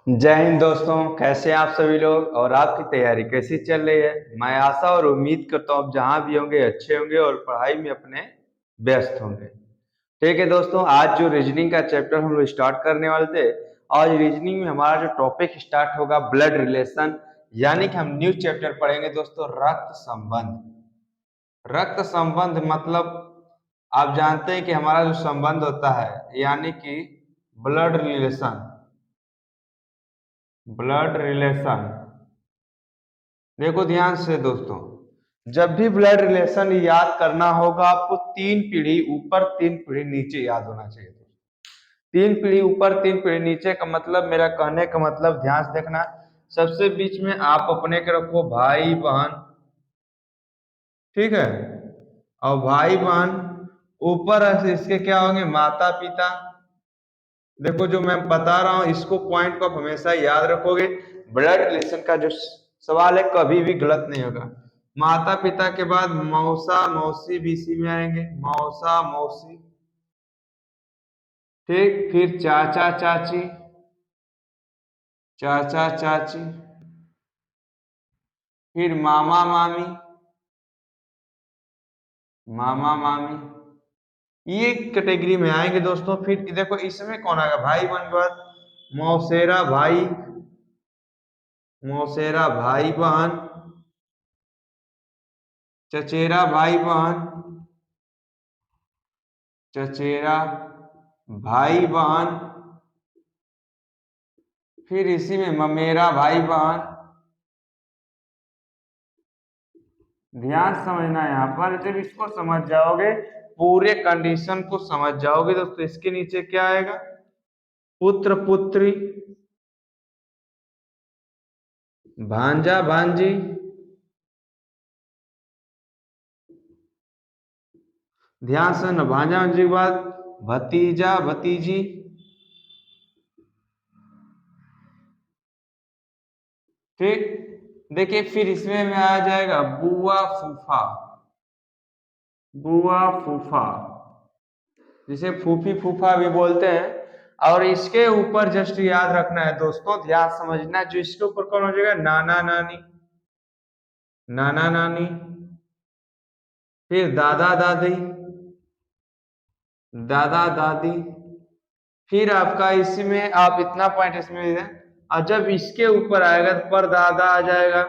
जय हिंद दोस्तों। कैसे हैं आप सभी लोग और आपकी तैयारी कैसी चल रही है। मैं आशा और उम्मीद करता हूँ आप जहां भी होंगे अच्छे होंगे और पढ़ाई में अपने व्यस्त होंगे। ठीक है दोस्तों, आज जो रीजनिंग का चैप्टर हम लोग स्टार्ट करने वाले थे, आज रीजनिंग में हमारा जो टॉपिक स्टार्ट होगा ब्लड रिलेशन, यानी कि हम न्यू चैप्टर पढ़ेंगे दोस्तों, रक्त संबंध। रक्त संबंध मतलब आप जानते हैं कि हमारा जो संबंध होता है यानी कि ब्लड रिलेशन। ब्लड रिलेशन, देखो ध्यान से दोस्तों, जब भी ब्लड रिलेशन याद करना होगा आपको तीन पीढ़ी ऊपर तीन पीढ़ी नीचे याद होना चाहिए। तीन पीढ़ी ऊपर तीन पीढ़ी नीचे का मतलब, मेरा कहने का मतलब ध्यान से देखना, सबसे बीच में आप अपने के रखो भाई बहन, ठीक है। और भाई बहन ऊपर इसके क्या होंगे, माता पिता। देखो जो मैं बता रहा हूं इसको पॉइंट को आप हमेशा याद रखोगे। ब्लड रिलेशन का जो सवाल है कभी भी गलत नहीं होगा। माता पिता के बाद मौसा मौसी भी इसी में आएंगे, मौसा मौसी। ठीक, फिर चाचा चाची, चाचा चाची, फिर मामा मामी, मामा मामी, ये कैटेगरी में आएंगे दोस्तों। फिर देखो इसमें कौन आएगा, भाई बहन के बाद मौसेरा भाई, मौसेरा भाई बहन, चचेरा भाई बहन, चचेरा भाई बहन, फिर इसी में ममेरा भाई बहन। ध्यान समझना, यहाँ पर जब इसको समझ जाओगे, पूरे कंडीशन को समझ जाओगे दोस्तों, इसके नीचे क्या आएगा, पुत्र पुत्री, भांजा भांजी, ध्यान से न, भांजा भांजी के बाद भतीजा भतीजी, ठीक। देखिए फिर इसमें में आ जाएगा बुआ फूफा, बुआ फूफा, जिसे फूफी फूफा भी बोलते हैं। और इसके ऊपर जस्ट याद रखना है दोस्तों, ध्यान समझना, जो इसके ऊपर कौन हो जाएगा, नाना नानी, नाना नानी, फिर दादा दादी, दादा दादी। फिर आपका इसमें आप इतना पॉइंट इसमें है, और जब इसके ऊपर आएगा तो परदादा आ जाएगा,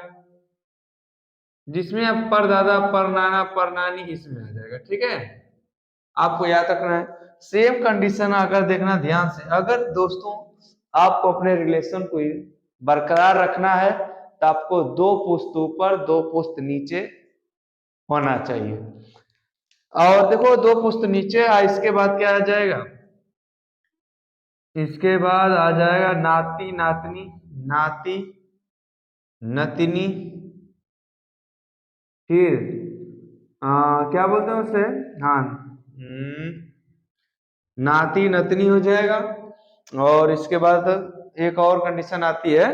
जिसमें अब परदादा परनाना परनानी इसमें आ जाएगा, ठीक है। आपको याद रखना है। सेम कंडीशन अगर देखना ध्यान से, अगर दोस्तों आपको अपने रिलेशन को बरकरार रखना है तो आपको दो पुश्त ऊपर दो पुश्त नीचे होना चाहिए। और देखो दो पुश्त नीचे, इसके बाद क्या आ जाएगा, इसके बाद आ जाएगा नाती नातनी, नाती नतनी, फिर क्या बोलते हैं उसे, हाँ, नाती नतनी हो जाएगा। और इसके बाद एक और कंडीशन आती है,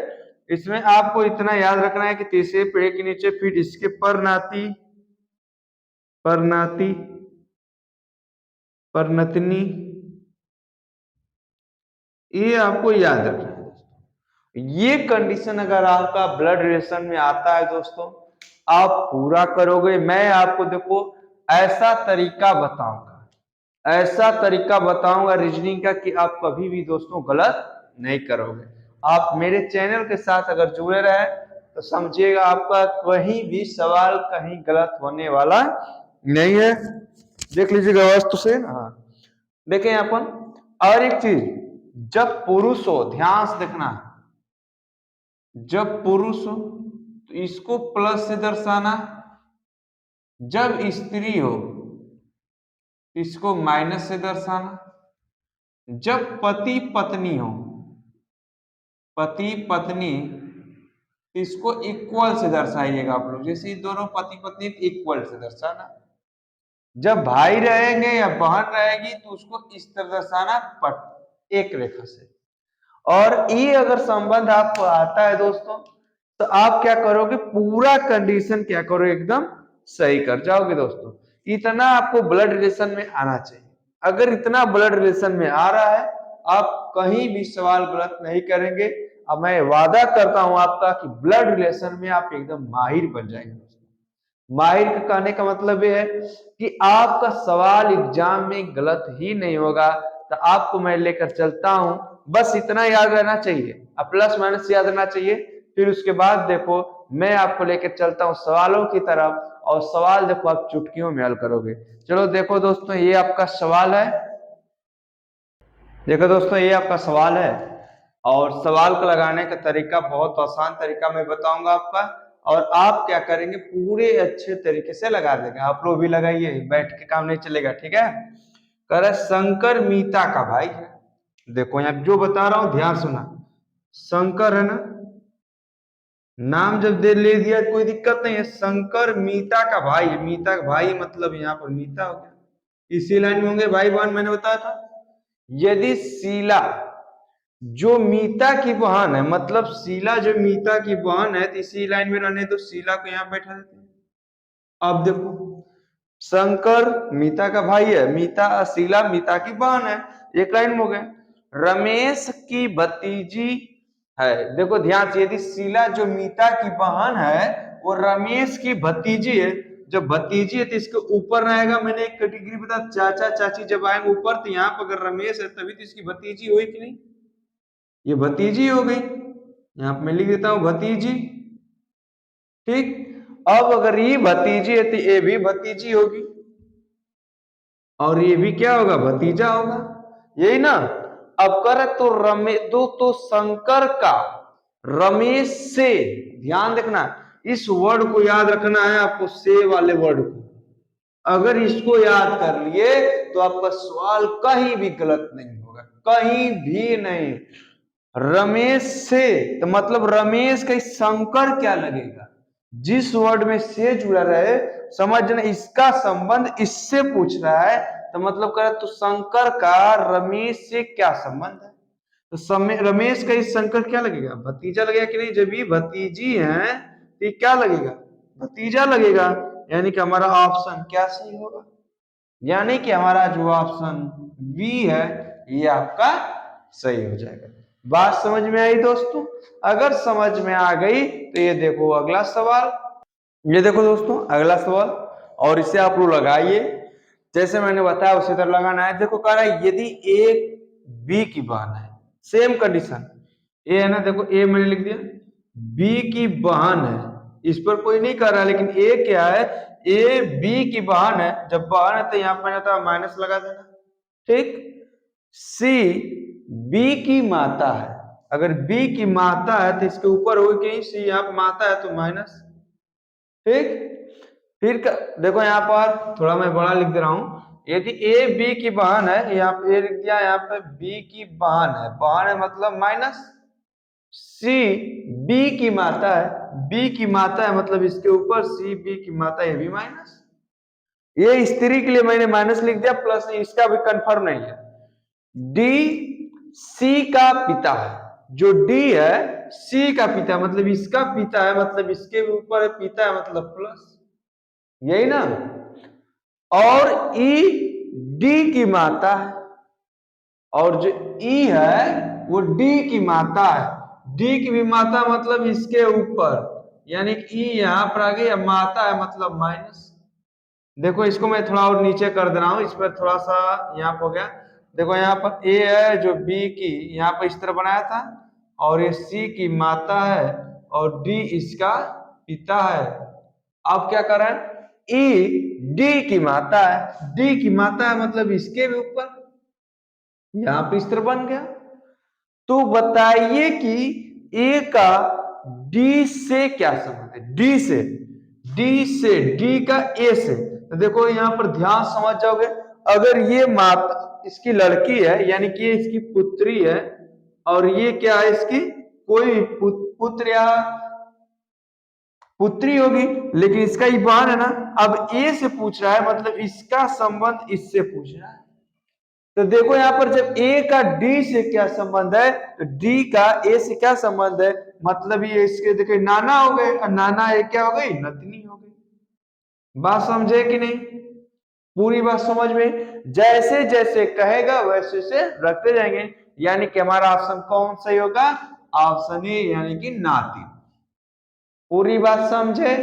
इसमें आपको इतना याद रखना है कि तीसरे पीढ़ी के नीचे फिर इसके पर नाती, परनाती, परनतनी, ये आपको याद रखना है दोस्तों। ये कंडीशन अगर आपका ब्लड रिलेशन में आता है दोस्तों, आप पूरा करोगे। मैं आपको देखो ऐसा तरीका बताऊंगा, ऐसा तरीका बताऊंगा रीजनिंग का कि आप कभी भी दोस्तों गलत नहीं करोगे। आप मेरे चैनल के साथ अगर जुड़े रहे तो समझिएगा आपका कहीं भी सवाल कहीं गलत होने वाला नहीं है। देख लीजिएगा वास्तु से ना, हाँ देखें यहाँ पर। और एक चीज, जब पुरुष हो, ध्यान से देखना, जब पुरुष हो तो इसको प्लस से दर्शाना, जब स्त्री हो इसको माइनस से दर्शाना, जब पति पत्नी हो, पति पत्नी, इसको इक्वल से दर्शाइएगा आप लोग, जैसे दोनों पति पत्नी इक्वल से दर्शाना। जब भाई रहेंगे या बहन रहेगी तो उसको इस तरह दर्शाना, पट एक रेखा से। और ये अगर संबंध आपको आता है दोस्तों तो आप क्या करोगे, पूरा कंडीशन क्या करोगे, एकदम सही कर जाओगे दोस्तों। इतना आपको ब्लड रिलेशन में आना चाहिए। अगर इतना ब्लड रिलेशन में आ रहा है, आप कहीं भी सवाल गलत नहीं करेंगे। अब मैं वादा करता हूं आपका कि ब्लड रिलेशन में आप एकदम माहिर बन जाएंगे। माहिर का कहने का मतलब ये है कि आपका सवाल एग्जाम में गलत ही नहीं होगा। तो आपको मैं लेकर चलता हूं, बस इतना याद रहना चाहिए, अब प्लस माइनस याद रहना चाहिए। फिर उसके बाद देखो मैं आपको लेकर चलता हूं सवालों की तरफ, और सवाल देखो आप चुटकियों में हल करोगे। चलो देखो दोस्तों, ये आपका सवाल है। देखो दोस्तों, ये आपका सवाल है, और सवाल को लगाने का तरीका बहुत आसान तरीका मैं बताऊंगा आपका, और आप क्या करेंगे पूरे अच्छे तरीके से लगा देंगे। आप लोग भी लगाइए, बैठ के काम नहीं चलेगा, ठीक है। कह रहा शंकर मीता का भाई है। देखो यहाँ जो बता रहा हूं ध्यान सुना, शंकर है ना, नाम जब दे ले दिया कोई दिक्कत नहीं है। शंकर मीता का भाई है, मीता का भाई मतलब यहाँ पर मीता हो गया, इसी लाइन में होंगे भाई बहन, मैंने बताया था। यदि शीला जो मीता की बहन है, मतलब शीला जो मीता की बहन है, तो इसी लाइन में रहने तो शीला को यहां बैठा देते हैं। अब देखो शंकर मीता का भाई है, मीता शीला मीता की बहन है, एक लाइन में हो गए। रमेश की भतीजी है। देखो ध्यान से, यदि शीला जो मीता की बहन है वो रमेश की भतीजी है, जब भतीजी है तो इसके ऊपर रहेगा। मैंने एक कैटेगरी बता, चाचा चाची जब आएंगे ऊपर, तो यहाँ पर अगर रमेश है तभी तो इसकी भतीजी हुई कि नहीं, ये भतीजी हो गई। यहां पर मैं लिख देता हूं भतीजी, ठीक। अब अगर ये भतीजी है तो ये भी भतीजी होगी, और ये भी क्या होगा, भतीजा होगा, यही ना। अब कर तो तो शंकर का रमेश से, ध्यान देखना इस वर्ड को याद रखना है आपको, से वाले वर्ड को। अगर इसको याद कर लिए तो आपका सवाल कहीं भी गलत नहीं होगा, कहीं भी नहीं। रमेश से तो मतलब रमेश का शंकर क्या लगेगा, जिस वर्ड में से जुड़ा रहे, समझना इसका संबंध इससे पूछ रहा है, तो मतलब कर तो शंकर का रमेश से क्या संबंध है। तो रमेश का इस शंकर क्या लगेगा, भतीजा लगेगा कि नहीं। जब ये भतीजी है तो क्या लगेगा, भतीजा लगेगा। यानी कि हमारा ऑप्शन क्या सही होगा, यानी कि हमारा जो ऑप्शन बी है ये आपका सही हो जाएगा। बात समझ में आई दोस्तों? अगर समझ में आ गई तो ये देखो अगला सवाल, ये देखो दोस्तों अगला सवाल, और इसे आप लोग लगाइए जैसे मैंने बताया उसी तरह लगाना है। देखो कह रहा है यदि एक बी की बहन है, सेम कंडीशन, ए है ना, देखो ए मैंने लिख दिया, बी की बहन है, इस पर कोई नहीं कर रहा, लेकिन ए क्या है, ए बी की बहन है। जब बहन है तो यहाँ पर तो माइनस लगा देना, ठीक। सी बी की माता है, अगर बी की माता है तो इसके ऊपर हो कि सी यहाँ पर माता है तो माइनस, ठीक। फिर देखो यहाँ पर थोड़ा मैं बड़ा लिख दे रहा हूं, यदि ए बी की बहन है, यहाँ पे लिख दिया, यहाँ पे बी की बहन है, बहन है मतलब माइनस। सी बी की माता है, बी की माता है मतलब इसके ऊपर सी बी की माता, ये भी माइनस। ये स्त्री के लिए मैंने माइनस लिख दिया, प्लस इसका भी कंफर्म नहीं है। डी सी का पिता है, जो डी है सी का पिता मतलब इसका पिता है, मतलब इसके ऊपर पिता है मतलब प्लस, यही ना। और ई डी की माता है, और जो ई है वो डी की माता है, डी की भी माता मतलब इसके ऊपर, यानी कि ई यहां पर आ गई, माता है मतलब माइनस। देखो इसको मैं थोड़ा और नीचे कर दे रहा हूं, इस पर थोड़ा सा यहाँ पर हो गया। देखो यहाँ पर ए है जो बी की यहाँ पर इस तरह बनाया था, और ये सी की माता है, और डी इसका पिता है। अब क्या कर रहे हैं, ई डी की माता है, डी की माता है मतलब इसके भी ऊपर, यहां पर इस तरह बन गया। तो बताइए कि ए का डी से क्या संबंध है, डी से, डी से, डी का ए से। तो देखो यहां पर ध्यान समझ जाओगे, अगर ये माता इसकी लड़की है यानी कि ये इसकी पुत्री है, और ये क्या है इसकी कोई पुत्र या पुत्री होगी, लेकिन इसका ही बहन है ना। अब ए से पूछ रहा है मतलब इसका संबंध इससे पूछ रहा है। तो देखो यहां पर जब ए का डी से क्या संबंध है, तो डी का ए से क्या संबंध है, मतलब ये इसके देखिए नाना हो गए, और नाना ए क्या हो गई, नतनी हो गई। बात समझे कि नहीं, पूरी बात समझ में, जैसे जैसे कहेगा वैसे से रखते जाएंगे, यानी कि हमारा ऑप्शन कौन सही होगा, ऑप्शन ए यानी कि नातिन। पूरी बात समझे?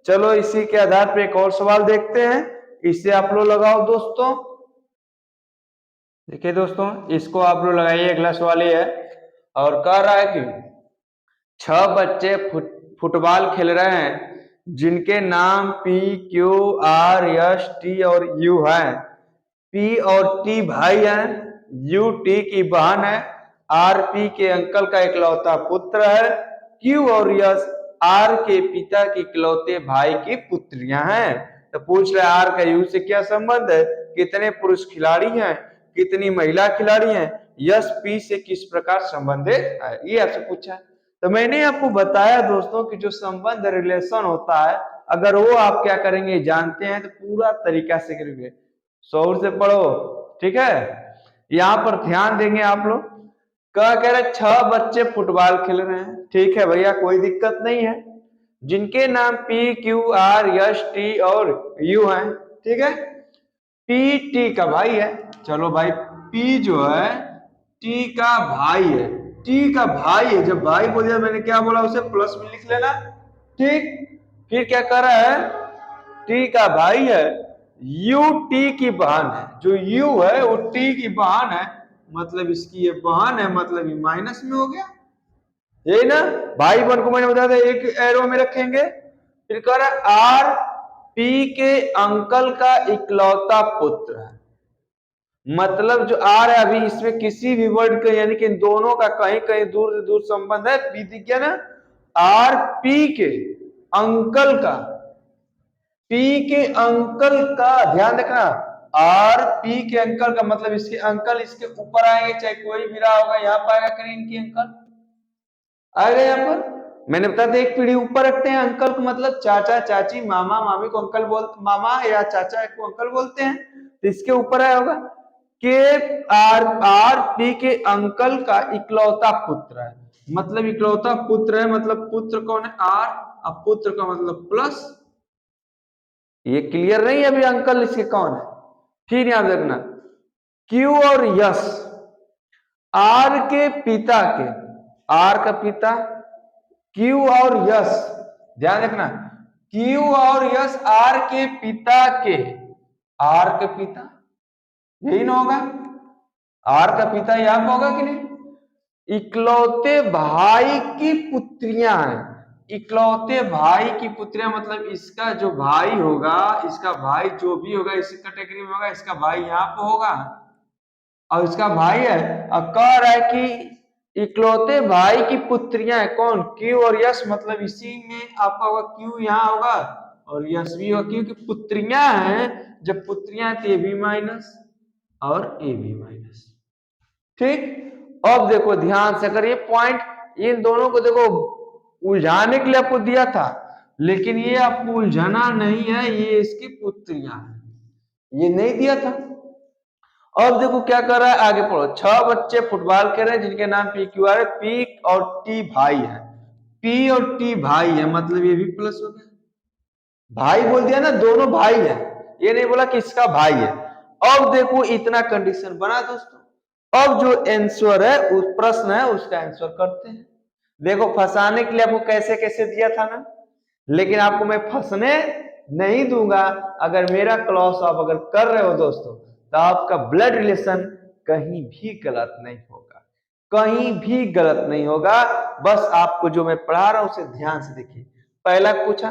चलो इसी के आधार पर एक और सवाल देखते हैं, इसे आप लोग लगाओ दोस्तों। देखिए दोस्तों, इसको आप लोग लगाइए। अगला सवाल ये है और कह रहा है कि 6 बच्चे फुटबॉल खेल रहे हैं जिनके नाम P, Q, R, S, T और यू है। पी और टी भाई हैं, यू टी की बहन है, आर पी के अंकल का इकलौता पुत्र है, क्यू और यस आर के पिता के इकलौते भाई की पुत्रियां हैं। तो पूछ रहे आर का यू से क्या संबंध है, कितने पुरुष खिलाड़ी हैं, कितनी महिला खिलाड़ी हैं, यस पी से किस प्रकार संबंधित है, ये आपसे पूछा है। तो मैंने आपको बताया दोस्तों कि जो संबंध रिलेशन होता है, अगर वो आप क्या करेंगे जानते हैं तो पूरा तरीका से करेंगे, शौर से पढ़ो, ठीक है। यहां पर ध्यान देंगे आप लोग। कह रहे 6 बच्चे फुटबॉल खेल रहे हैं, ठीक है भैया, कोई दिक्कत नहीं है, जिनके नाम P, Q, R, S, T और यू हैं, ठीक है। पी टी का भाई है, चलो भाई पी जो है टी का भाई है, टी का भाई है। जब भाई बोल दिया मैंने क्या बोला, उसे प्लस में लिख लेना, ठीक। फिर क्या कर रहा है, टी का भाई है, यू टी की बहन है, जो यू है वो टी की बहन है, मतलब इसकी ये बहन है, मतलब ये माइनस में हो गया, यही ना। भाई बहन को मैंने बताया था एक एरो में रखेंगे। फिर कह रहा है आर पी के अंकल का इकलौता पुत्र है, मतलब जो आर है अभी इसमें किसी भी वर्ड का यानी कि इन दोनों का कहीं कहीं दूर से दूर संबंध है, पी दिख गया ना। आर पी के अंकल का, पी के अंकल का ध्यान रखना, आर पी के अंकल का मतलब इसके अंकल इसके ऊपर आएंगे, चाहे कोई भी रहा होगा, यहाँ पाएगा करें इनके अंकल आएगा। यहाँ पर मैंने बताया था एक पीढ़ी ऊपर रखते हैं अंकल को, मतलब चाचा चाची मामा मामी को अंकल बोलते, मामा या चाचा को अंकल बोलते हैं, तो इसके ऊपर आया होगा के आर आर पी के अंकल का इकलौता पुत्र है, मतलब इकलौता पुत्र है, मतलब पुत्र कौन है, आर, अब पुत्र का मतलब प्लस, ये क्लियर नहीं है अभी अंकल इसके कौन है। फिर याद रखना क्यू और यस आर के पिता के, आर का पिता, क्यू और यस, ध्यान रखना क्यू और यस आर के पिता के, आर के पिता यही ना होगा, आर का पिता यहां पर होगा कि नहीं। इकलौते भाई की पुत्रियां हैं, इकलौते भाई की पुत्रियां मतलब इसका जो भाई होगा, इसका भाई जो भी होगा इसी कैटेगरी में होगा, इसका भाई यहाँ पे होगा और इसका भाई है। अब कह रहा है कि इकलौते भाई की पुत्रियां है कौन, क्यू और यस, मतलब इसी में आपका होगा क्यू यहाँ होगा और यस भी होगा, क्योंकि पुत्रियां हैं, जब पुत्रियां तो ए बी माइनस और ए बी माइनस, ठीक। अब देखो ध्यान से, अगर ये पॉइंट इन दोनों को देखो उलझाने के लिए आपको दिया था, लेकिन ये आपको उलझाना नहीं है, ये इसकी पुत्रियां हैं, ये नहीं दिया था। अब देखो क्या कर रहा है, आगे पढ़ो। 6 बच्चे फुटबॉल खेल रहे हैं जिनके नाम पी क्यू आर है, पी और टी भाई है, पी और टी भाई है, मतलब ये भी प्लस हो गया, भाई बोल दिया ना, दोनों भाई है, ये नहीं बोला कि इसका भाई है। अब देखो इतना कंडीशन बना दोस्तों, अब जो आंसर है उस प्रश्न है उसका आंसर करते हैं। देखो फंसाने के लिए आपको कैसे कैसे दिया था ना, लेकिन आपको मैं फंसने नहीं दूंगा। अगर मेरा क्लास आप अगर कर रहे हो दोस्तों, तो आपका ब्लड रिलेशन कहीं भी गलत नहीं होगा, कहीं भी गलत नहीं होगा। बस आपको जो मैं पढ़ा रहा हूं उसे ध्यान से देखिए। पहला पूछा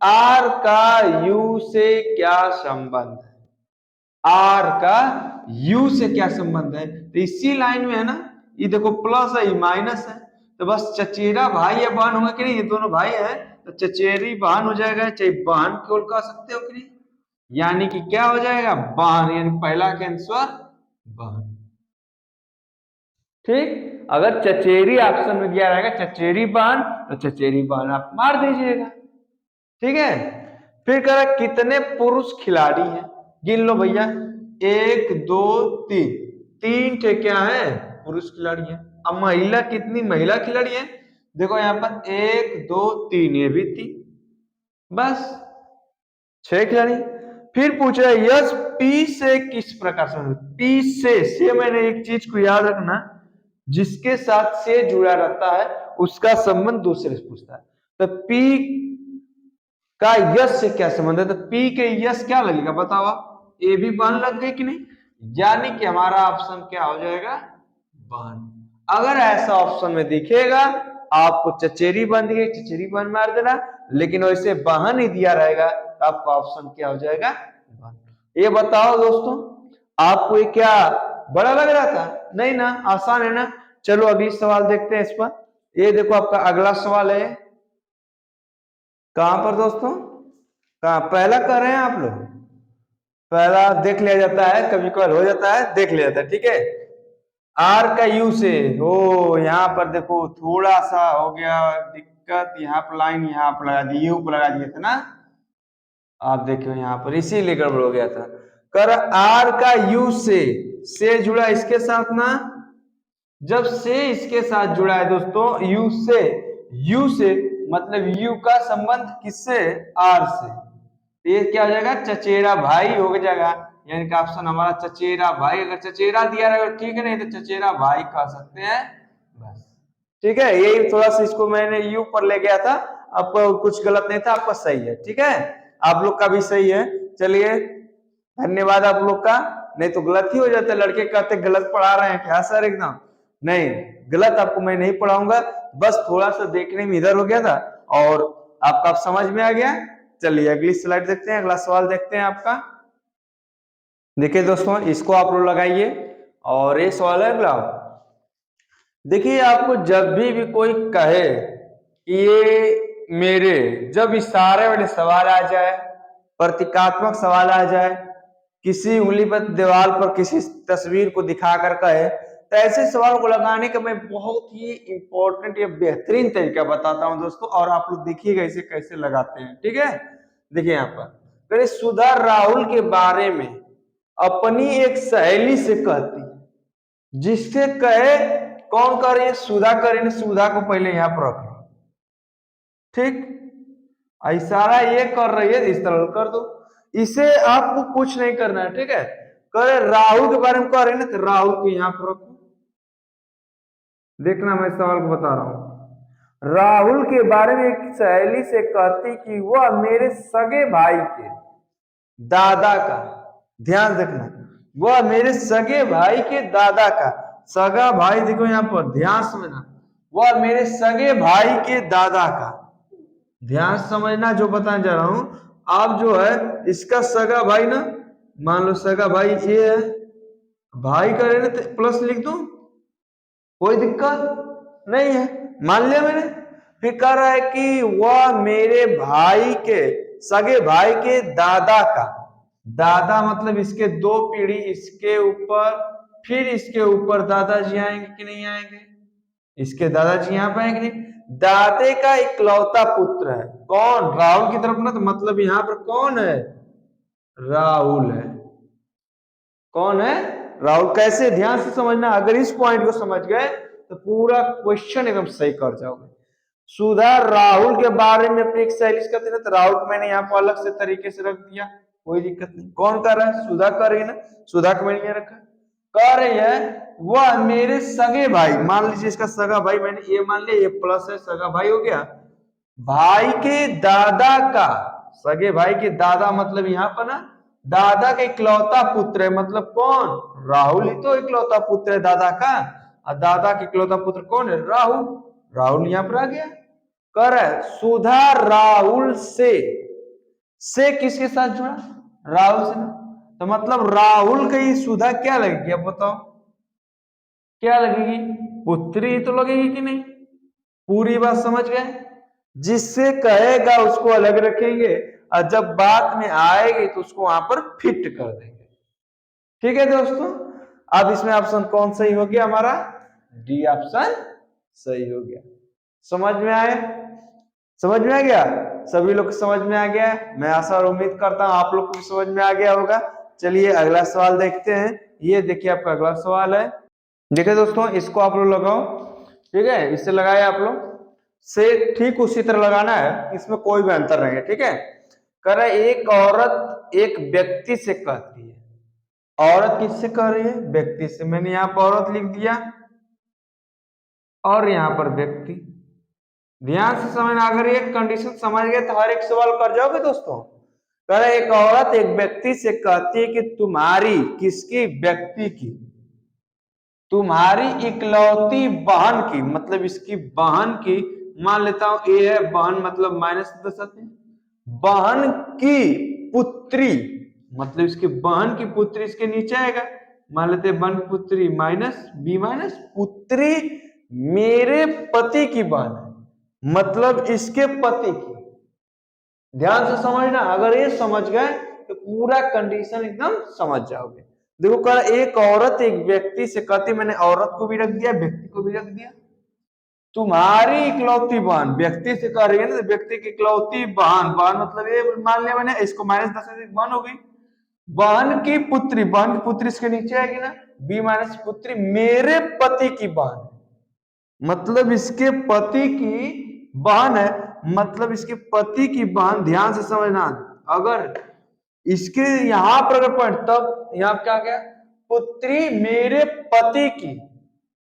आर का यू से क्या संबंध है, आर का यू से क्या संबंध है, तो इसी लाइन में है ना, ये देखो प्लस है ये माइनस है, तो बस चचेरा भाई या बहन होगा कि नहीं, ये दोनों भाई है तो चचेरी बहन हो जाएगा, चाहे बहन क्यों कह सकते हो कि नहीं, यानी कि क्या हो जाएगा बहन, यानी पहला का आंसर बहन, ठीक। अगर चचेरी ऑप्शन में दिया रहेगा चचेरी बहन, तो चचेरी बहन आप मार दीजिएगा, ठीक है। फिर कह रहा कितने पुरुष खिलाड़ी हैं, गिन लो भैया, 1 2 3, 3 थे क्या है पुरुष खिलाड़ी है। अब महिला कितनी महिला खिलाड़ी है, देखो यहां पर 1 2 3, ये भी 3, बस 6 खिलाड़ी। फिर पूछ रहा है यस पी से किस प्रकार से, पी से मैंने एक चीज को याद रखना, जिसके साथ से जुड़ा रहता है उसका संबंध दूसरे से पूछता है। तो पी का यस से क्या संबंध है, तो पी के यस क्या लगेगा बताओ आप, ए भी बन लग गई कि नहीं, यानी कि हमारा ऑप्शन क्या हो जाएगा, बन। अगर ऐसा ऑप्शन में दिखेगा आपको चचेरी बन दी, चचेरी बन मार देना, लेकिन वैसे बहन ही दिया रहेगा तो आपका ऑप्शन क्या हो जाएगा, बन। ये बताओ दोस्तों आपको ये क्या बड़ा लग रहा था, नहीं ना, आसान है ना। चलो अगली सवाल देखते हैं इस पर। ये देखो आपका अगला सवाल है, कहां पर दोस्तों, कहा पहला कर रहे हैं आप लोग, पहला देख लिया जाता है, कभी कभार हो जाता है, देख लिया जाता है, ठीक है। आर का यू से हो, यहाँ पर देखो थोड़ा सा हो गया दिक्कत, यहाँ पर लाइन यहाँ पर लगा दी, यू पर लगा दिए थे ना, आप देखो यहाँ पर इसीलिए गड़बड़ हो गया था। कर आर का यू से जुड़ा इसके साथ ना, जब से इसके साथ जुड़ा है दोस्तों यू से मतलब यू का संबंध किससे, आर से, तो ये क्या हो जाएगा, चचेरा भाई हो जाएगा, यानी कि ऑप्शन हमारा चचेरा भाई। अगर चचेरा दिया रहेगा ठीक है, नहीं तो चचेरा भाई कह सकते हैं, बस ठीक है। यही थोड़ा सा इसको मैंने यू पर ले गया था, आपको कुछ गलत नहीं था, आपका सही है, ठीक है, आप लोग का भी सही है। चलिए धन्यवाद आप लोग का, नहीं तो गलत ही हो जाता है, लड़के कहते गलत पढ़ा रहे हैं क्या सर, एकदम नहीं, गलत आपको मैं नहीं पढ़ाऊंगा, बस थोड़ा सा देखने में इधर हो गया था और आपका आप समझ में आ गया। चलिए अगली स्लाइड देखते हैं, अगला सवाल देखते हैं आपका। देखिए दोस्तों इसको आप लोग लगाइए और ये सवाल है अगला। देखिए आपको जब भी कोई कहे कि ये मेरे, जब इशारे वाले सवाल आ जाए, प्रतीकात्मक सवाल आ जाए, किसी उंगली पर दीवार पर किसी तस्वीर को दिखाकर कहे, तो ऐसे सवाल को लगाने का मैं बहुत ही इंपॉर्टेंट या बेहतरीन तरीका बताता हूं दोस्तों, और आप लोग देखिएगा इसे कैसे लगाते हैं, ठीक है। देखिए यहाँ पर पहले सुधा राहुल के बारे में अपनी एक सहेली से कहती है, जिससे कहे, कौन कर रही है, सुधा कर रही है, सुधा को पहले यहां पर रख लो, ठीक, इशारा ये कर रही है, इस तरह कर दो, इसे आपको कुछ नहीं करना है, ठीक है। करे राहुल के बारे में कह रहे ना, तो राहुल को यहां पर रखो, देखना मैं सवाल को बता रहा हूं। राहुल के बारे में एक सहेली से कहती कि वह मेरे सगे भाई के दादा का, ध्यान रखना, वह मेरे सगे भाई के दादा का, सगा भाई देखो यहां पर ध्यान समझना, वह मेरे सगे भाई के दादा का, ध्यान समझना जो बताने जा रहा हूं। आप जो है इसका सगा भाई ना, मान लो सगा भाई ये है, भाई का ना तो प्लस लिख दो, कोई दिक्कत नहीं है, मान लिया मैंने। फिर कह रहा है कि वह मेरे भाई के, सगे भाई के दादा का, दादा मतलब इसके दो पीढ़ी इसके ऊपर, फिर इसके ऊपर दादाजी आएंगे कि नहीं आएंगे, इसके दादाजी यहां पर आएंगे नहीं, दादे का इकलौता पुत्र है कौन, राहुल की तरफ ना, तो मतलब यहां पर कौन है, राहुल है, कौन है, राहुल। कैसे, ध्यान से समझना, अगर इस पॉइंट को समझ गए तो पूरा क्वेश्चन एकदम सही कर जाओगे। सुधा राहुल के बारे में अपनी एक सहेली कहते हैं, तो राहुल को मैंने यहाँ पर अलग से तरीके से रख दिया, कोई दिक्कत नहीं। कौन कर रहा है, सुधा कर रही है ना, सुधा को मैंने यहाँ रखा, कह रही है वह मेरे सगे भाई, मान लीजिए इसका सगा भाई मैंने ये मान लिया, ये प्लस है, सगा भाई हो गया, भाई के दादा का, सगे भाई के दादा मतलब यहां पर ना दादा का इकलौता पुत्र है, मतलब कौन, राहुल ही तो इकलौता पुत्र है दादा का, और दादा का इकलौता पुत्र कौन है, राहुल, राहुल यहां पर आ गया। कर सुधा राहुल से किसके साथ जुड़ा, राहुल से ना, तो मतलब राहुल का ये सुधा क्या लगेगी, अब बताओ क्या लगेगी, पुत्री तो लगेगी कि नहीं, पूरी बात समझ गए। जिससे कहेगा उसको अलग रखेंगे, और जब बात में आएगी तो उसको वहां पर फिट कर देंगे, ठीक है दोस्तों। अब इसमें ऑप्शन कौन सही हो गया हमारा, डी ऑप्शन सही हो गया। समझ में आए, समझ में आ गया, सभी लोग समझ में आ गया, मैं आशा और उम्मीद करता हूं आप लोग को भी समझ में आ गया होगा। चलिए अगला सवाल देखते हैं। ये देखिए आपका अगला सवाल है, देखिए दोस्तों इसको आप लोग लगाओ, ठीक है, इससे लगाए आप लोग से ठीक उसी तरह लगाना है, इसमें कोई भी अंतर नहीं है, ठीक है। कह रहा है एक औरत एक व्यक्ति से कहती है, औरत किससे कह रही है, व्यक्ति से, मैंने यहाँ पर औरत लिख दिया, और यहाँ पर व्यक्ति। ध्यान से समझना, अगर ये कंडीशन समझ गए तो हर एक सवाल कर जाओगे दोस्तों। कह रहे एक औरत एक व्यक्ति से कहती है कि तुम्हारी, किसकी, व्यक्ति की, तुम्हारी इकलौती बहन की, मतलब इसकी बहन की, मान लेता हूं ए है बहन, मतलब माइनस कर सकते हैं, बहन की पुत्री, मतलब इसकी बहन की पुत्री इसके नीचे आएगा, मान लेते हैं बहन पुत्री माइनस बी माइनस पुत्री मेरे पति की बहन है, मतलब इसके पति की। ध्यान से समझना, अगर ये समझ गए तो पूरा कंडीशन एकदम समझ जाओगे। देखो कह एक औरत एक व्यक्ति से कहती, मैंने औरत को भी रख दिया व्यक्ति को भी रख दिया, तुम्हारी इकलौती बहन, व्यक्ति से कह रही है ना, व्यक्ति की इकलौती बहन, बहन मतलब ये मान लिया मैंने, इसको माइनस 10 बहन हो गई, बहन की पुत्री, बहन की पुत्री इसके नीचे आएगी ना, बी माइनस पुत्री मेरे पति की बहन, मतलब इसके पति की बहन है, मतलब इसके पति की बहन। ध्यान से समझना, अगर इसके यहां पर अगर पॉइंट, तब यहां क्या गया, पुत्री मेरे पति की,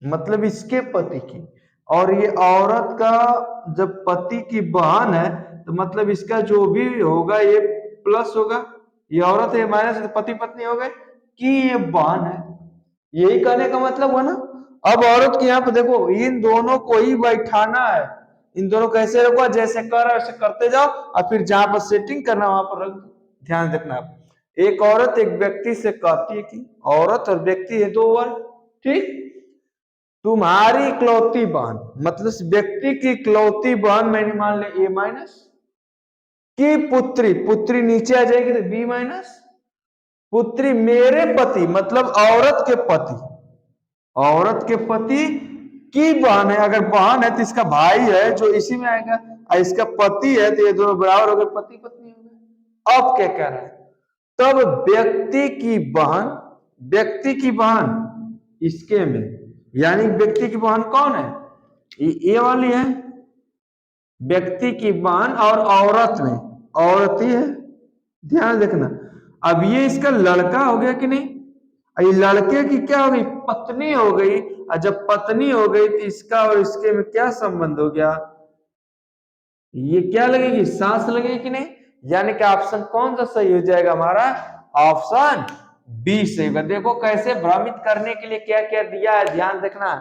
मतलब इसके पति की, और ये औरत का जब पति की बहन है तो मतलब इसका जो भी होगा ये प्लस होगा, ये औरत है माइनस, पति पत्नी हो गए कि ये बहन है, यही कहने का मतलब हुआ ना। अब औरत के यहाँ पे देखो, इन दोनों को ही बैठाना है, इन दोनों को ऐसे रखो, जैसे कर ऐसे करते जाओ, और फिर जहां पर सेटिंग करना वहां पर रख दो। ध्यान रखना आप, एक औरत एक व्यक्ति से कहती है कि, औरत और व्यक्ति है दो वर्ग, ठीक, तुम्हारी इकलौती बहन, मतलब इस व्यक्ति की इकलौती बहन मैंने मान ले ए माइनस की पुत्री, पुत्री नीचे आ जाएगी तो बी माइनस पुत्री मेरे पति, मतलब औरत के पति, औरत के पति की बहन है, अगर बहन है तो इसका भाई है जो इसी में आएगा, और इसका पति है तो ये दोनों बराबर हो गए, पति पत्नी हो गए। अब क्या कह रहा है, तब व्यक्ति की बहन, व्यक्ति की बहन इसके में, यानी व्यक्ति की बहन कौन है, ये वाली है, व्यक्ति की बहन, और औरत में, औरत ही है, ध्यान देखना। अब ये इसका लड़का हो गया कि नहीं, ये लड़के की क्या हो गई, पत्नी हो गई, और जब पत्नी हो गई तो इसका और इसके में क्या संबंध हो गया, ये क्या लगेगी, सांस लगेगी कि नहीं, यानी कि ऑप्शन कौन सा सही हो जाएगा हमारा, ऑप्शन बी सही होगा। देखो कैसे भ्रमित करने के लिए क्या क्या दिया है, ध्यान देखना,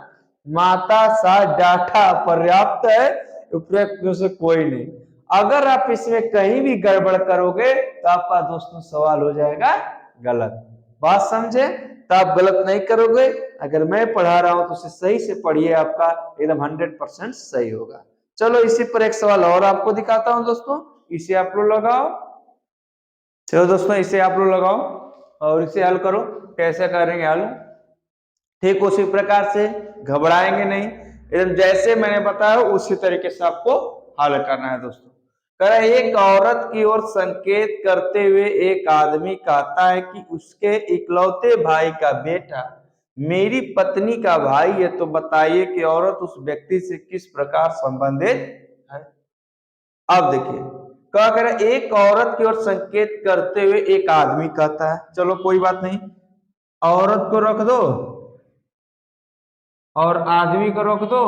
माता सा डाटा पर्याप्त है, उपयुक्त से कोई नहीं, अगर आप इसमें कहीं भी गड़बड़ करोगे तो आपका दोस्तों सवाल हो जाएगा गलत। बात समझे, तो आप गलत नहीं करोगे, अगर मैं पढ़ा रहा हूं तो उसे सही से पढ़िए, आपका एकदम 100% सही होगा। चलो इसी पर एक सवाल और आपको दिखाता हूं दोस्तों, इसे आप लोग लगाओ, चलो दोस्तों इसे आप लोग लगाओ और इसे हल करो, कैसे करेंगे हल, ठीक उसी प्रकार से, घबराएंगे नहीं, एकदम जैसे मैंने बताया उसी तरीके से आपको हल करना है दोस्तों। कह रहा है एक औरत की ओर संकेत करते हुए एक आदमी कहता है कि उसके इकलौते भाई का बेटा मेरी पत्नी का भाई है, तो बताइए कि औरत उस व्यक्ति से किस प्रकार संबंधित है। अब देखिए क्या कह रहा है, एक औरत की ओर संकेत करते हुए एक आदमी कहता है, चलो कोई बात नहीं, औरत को रख दो और आदमी को रख दो,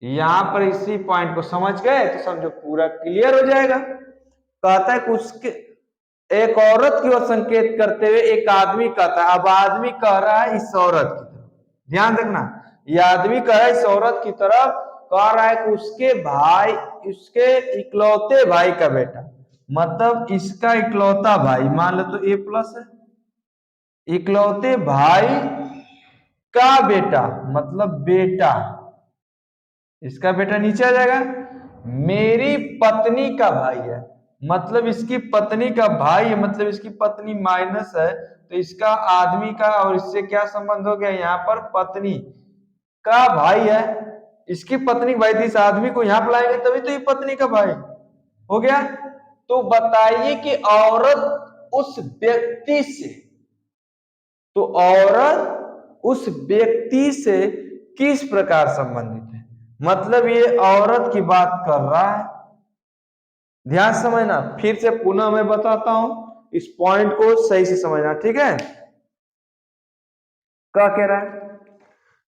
यहां पर इसी पॉइंट को समझ गए तो समझो पूरा क्लियर हो जाएगा। कहता है कि उसके, एक औरत की ओर संकेत करते हुए एक आदमी कहता है, अब आदमी कह रहा है इस औरत की तरफ, ध्यान रखना, यह आदमी कह रहा है इस औरत की तरफ, कह रहा है कि उसके भाई, उसके इकलौते भाई का बेटा, मतलब इसका इकलौता भाई, मान लो तो ए प्लस है, इकलौते भाई का बेटा, मतलब बेटा, इसका बेटा नीचे आ जाएगा, मेरी पत्नी का भाई है, मतलब इसकी पत्नी का भाई है, मतलब इसकी पत्नी माइनस है, तो इसका आदमी का और इससे क्या संबंध हो गया, यहाँ पर पत्नी का भाई है, इसकी पत्नी भाई थी, इस आदमी को यहां बुलाएंगे तभी तो ये पत्नी का भाई हो गया। तो बताइए कि औरत उस व्यक्ति से, तो औरत उस व्यक्ति से किस प्रकार संबंधित है, मतलब ये औरत की बात कर रहा है। ध्यान समझना, फिर से पुनः मैं बताता हूं, इस पॉइंट को सही से समझना, ठीक है। क्या कह रहा है,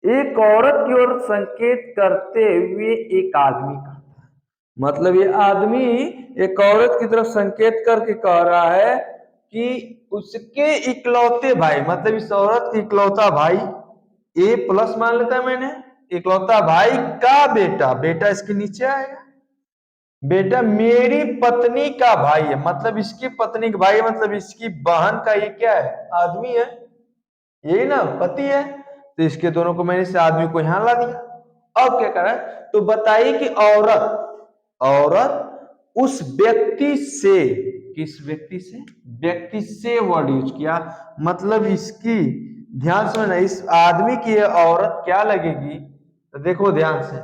एक औरत की ओर संकेत करते हुए एक आदमी का, मतलब ये आदमी एक औरत की तरफ संकेत करके कह रहा है कि उसके इकलौते भाई, मतलब इस औरत के इकलौता भाई, ए प्लस मान लेता है मैंने, इकलौता भाई का बेटा, बेटा इसके नीचे आएगा, बेटा मेरी पत्नी का भाई है, मतलब इसकी पत्नी का भाई, मतलब इसकी बहन का ये क्या है, आदमी है, यही ना पति है। तो इसके दोनों को मैंने इस आदमी को यहां ला दिया। अब क्या करा, तो बताइए कि औरत उस व्यक्ति से, किस व्यक्ति से, व्यक्ति से वर्ड यूज किया, मतलब इसकी, ध्यान से ना, इस आदमी की औरत क्या लगेगी, तो देखो ध्यान से,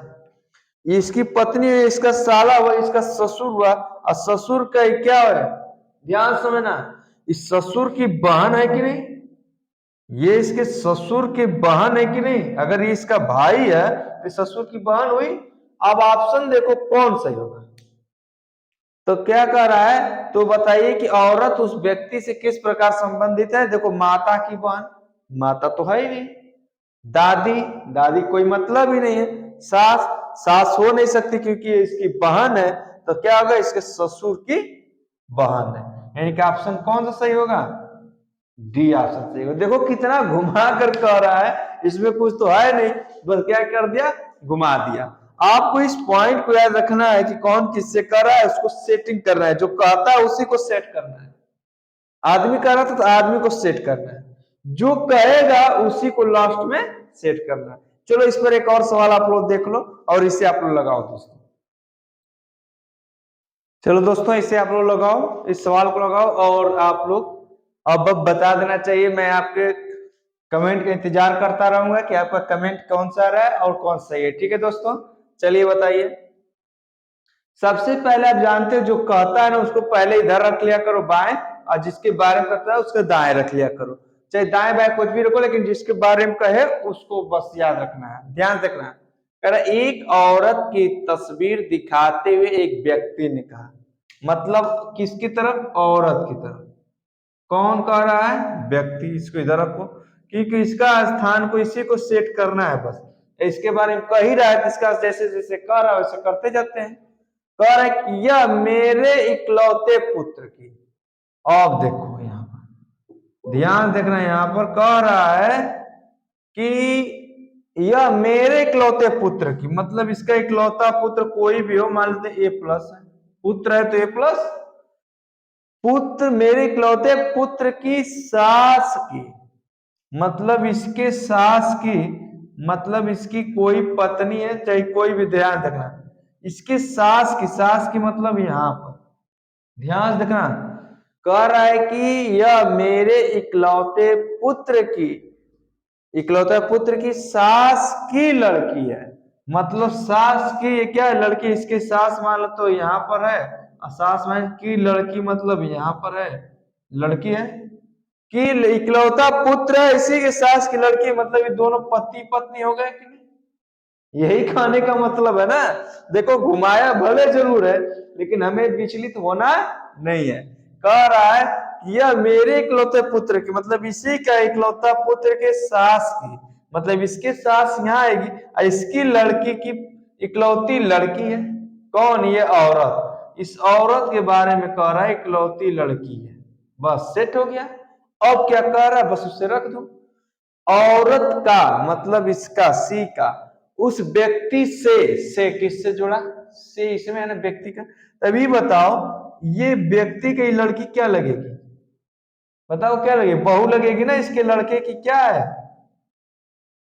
इसकी पत्नी है, इसका साला हुआ, इसका ससुर हुआ, और ससुर का क्या है, ध्यान समझना, इस ससुर की बहन है कि नहीं, ये इसके ससुर की बहन है कि नहीं, अगर ये इसका भाई है तो ससुर की बहन हुई। अब ऑप्शन देखो कौन सही होगा, तो क्या कह रहा है, तो बताइए कि औरत उस व्यक्ति से किस प्रकार संबंधित है, देखो माता की बहन, माता तो है ही नहीं, दादी, दादी कोई मतलब ही नहीं है, सास, सास हो नहीं सकती क्योंकि इसकी बहन है, तो क्या होगा, इसके ससुर की बहन है, यानी कि ऑप्शन कौन सा सही होगा, डी ऑप्शन सही होगा। देखो कितना घुमा कर कह रहा है, इसमें कुछ तो है नहीं, बस क्या कर दिया, घुमा दिया। आपको इस पॉइंट को याद रखना है कि कौन किससे कर रहा है, उसको सेटिंग करना है, जो कहता है उसी को सेट करना है, आदमी कर रहा था तो आदमी को सेट करना है, जो कहेगा उसी को लास्ट में सेट करना है। चलो इस पर एक और सवाल आप लोग देख लो और इसे आप लोग लगाओ दोस्तों, चलो दोस्तों इसे आप लोग लगाओ, इस सवाल को लगाओ, और आप लोग अब बता देना चाहिए, मैं आपके कमेंट का इंतजार करता रहूंगा कि आपका कमेंट कौन सा रहा है और कौन सही है, ठीक है दोस्तों, चलिए बताइए। सबसे पहले आप जानते हो जो कहता है ना उसको पहले इधर रख लिया करो बाएं, और जिसके बारे में कहता है उसको दाएं रख लिया करो, चाहे दाएं बाएं कुछ भी रखो, लेकिन जिसके बारे में कहे उसको बस याद रखना है, ध्यान रखना है। कह रहा एक औरत की तस्वीर दिखाते हुए एक व्यक्ति ने कहा, मतलब किसकी तरफ, औरत की तरफ, कौन कह रहा है, व्यक्ति, इसको इधर रखो क्योंकि इसका स्थान को इसी को सेट करना है, बस इसके बारे में कह ही रहा है, इसका जैसे जैसे कह रहा है वैसे करते जाते हैं। कह रहा है कि यह मेरे इकलौते पुत्र की, अब देखो यहाँ पर ध्यान देखना, यहाँ पर कह रहा है कि यह मेरे इकलौते पुत्र की, मतलब इसका इकलौता पुत्र कोई भी हो, मान लेते ए प्लस है, पुत्र है तो ए प्लस, पुत्र मेरे इकलौते पुत्र की सास की, मतलब इसके सास की, मतलब इसकी कोई पत्नी है चाहे कोई भी, ध्यान रखना, इसके सास की, सास की मतलब यहां पर ध्यान देखना, कह रहा है कि यह मेरे इकलौते पुत्र की, इकलौते पुत्र की सास की लड़की है, मतलब सास की ये क्या है, लड़की, इसके सास मान लो तो यहाँ पर है, और सास मान की लड़की मतलब यहाँ पर है, लड़की है कि इकलौता पुत्र है इसी के सास की लड़की, मतलब ये दोनों पति पत्नी हो गए कि नहीं, यही खाने का मतलब है ना। देखो घुमाया भले जरूर है लेकिन हमें विचलित होना नहीं है। कह रहा है कि यह मेरे इकलौते पुत्र की, मतलब इसी का इकलौता पुत्र के सास की, मतलब इसके सास यहाँ आएगी और इसकी लड़की की इकलौती लड़की है, कौन, ये औरत, इस औरत के बारे में कह रहा है इकलौती लड़की है, बस सेट हो गया। अब क्या कह रहा है, बस उसे रख दो, औरत का मतलब इसका सी का, उस व्यक्ति से किससे जुड़ा, से इसमें है ना व्यक्ति का, तभी बताओ ये व्यक्ति की लड़की क्या लगेगी, बताओ क्या लगेगी, बहू लगेगी ना, इसके लड़के की क्या है,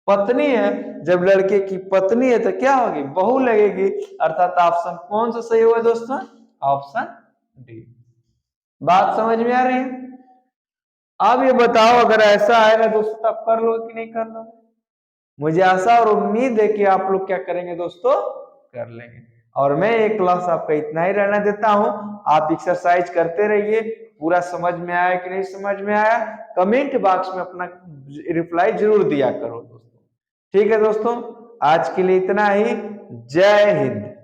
पत्नी है, जब लड़के की पत्नी है तो क्या होगी, बहू लगेगी, अर्थात ऑप्शन कौन सा सही होगा दोस्तों, ऑप्शन डी। बात समझ में आ रही है। अब ये बताओ अगर ऐसा आएगा दोस्तों तब कर लो कि नहीं कर लो, मुझे आशा और उम्मीद है कि आप लोग क्या करेंगे दोस्तों, कर लेंगे। और मैं एक क्लास आपका इतना ही रहना देता हूं, आप एक्सरसाइज करते रहिए, पूरा समझ में आया कि नहीं समझ में आया, कमेंट बॉक्स में अपना रिप्लाई जरूर दिया करो दोस्तों, ठीक है दोस्तों, आज के लिए इतना ही, जय हिंद।